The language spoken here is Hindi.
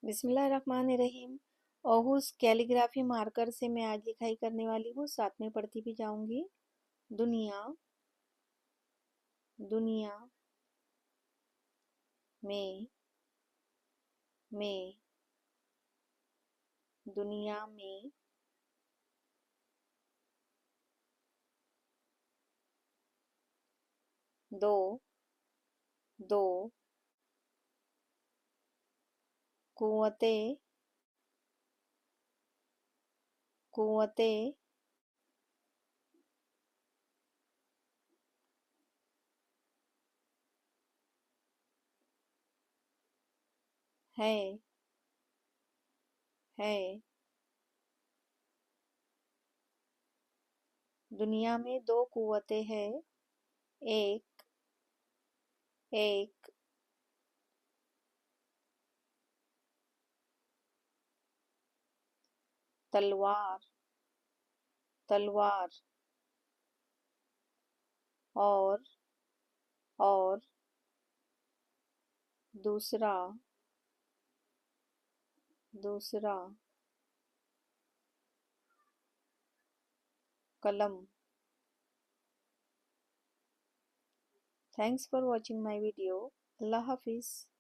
बिस्मिल्लाहिर्रहमानिर्रहीम। ओहुस कैलीग्राफी मार्कर से मैं आज लिखाई करने वाली हूँ, साथ में पढ़ती भी जाऊंगी। दुनिया, दुनिया में, में, दुनिया में, दो, दो, कुव्वतें, कुव्वतें, है, है। दुनिया में दो कुव्वतें हैं। एक, एक, तलवार, तलवार। और दूसरा, दूसरा, कलम। Thanks for watching my video. अल्लाह हाफिज़।